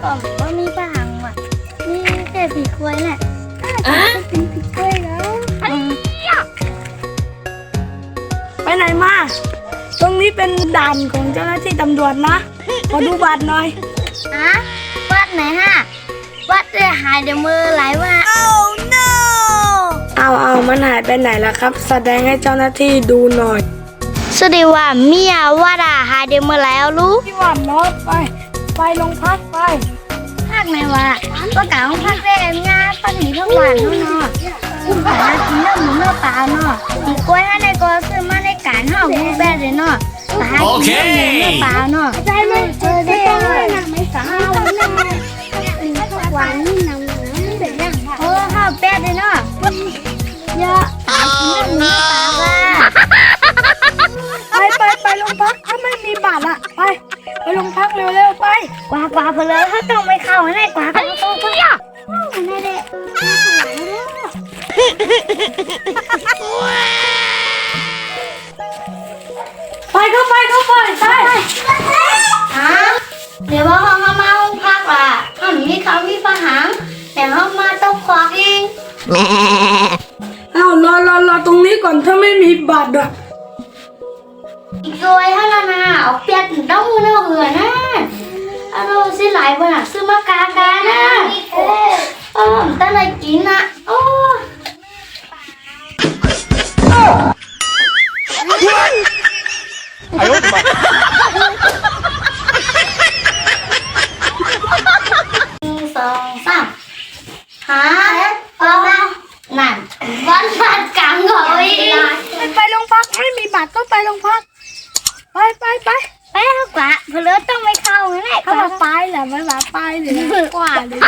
ก็ว่ามีปลาหังว่ะมีแต่ผีกล้วยแหละเป็นผีกล้วยแล้วไปไหนมาตรงนี้เป็นด่านของเจ้าหน้าที่ตำรวจนะขอดูบัตรหน่อยวัดไหนฮะวัดจะหายเดี๋ยวมือไหลว่าเอามันหายไปไหนแล้วครับแสดงให้เจ้าหน้าที่ดูหน่อยสวัสดีว่าเมียวัดหายเดี๋ยวมือแล้วรู้ที่วันรถไปโรงพักไปภาคไหนวะก็กล่าวภาคแรกงานภาคหนีทั้งวันเนาะคุณหากินเนื้อหมูเนื้อปลาเนาะผีกล้วยให้ในก็ซื้อมาในการห่อหมูแบดเลยเนาะหากินเนื้อหมูเนื้อปลาเนาะใจไม่ไม่ต้องเลยนะไม่สาวนะทุกวันนี่นำนะเป็นยังห่อแบดเลยเนาะเยอะหากินเนื้อหมูเนื้อปลาไปโรงพักถ้าไม่มีบัตรอะไปโรงพักเร็วๆไปกว่าเพลินถ้าต้องไม่เข้าแน่กว่าก็ต้องเข้าแน่เด็ไปเดี๋ยวว่าเขามาห้องพักล่ะถ้ามีเขามีปัญหาแต่เขามาต้องควักเอง เอารอตรงนี้ก่อนถ้าไม่มีบัตรอะอีกโดยถ้านาเอาเปียกต้องมือเนื้อเหือนะเราซื้อหลายวันอ่ะซื้อมากานะตั้งใจกินนะโอ้哎呦我的妈！1 2 3หานั่นวันพัดกังเหรอไปโรงพักไม่มีบัตรก็ไปโรงพักไปเอากว่าเพลินต้องไม่เข้าแน่ถ้ามาไปแหละไม่มาไปเลยกว่าเลย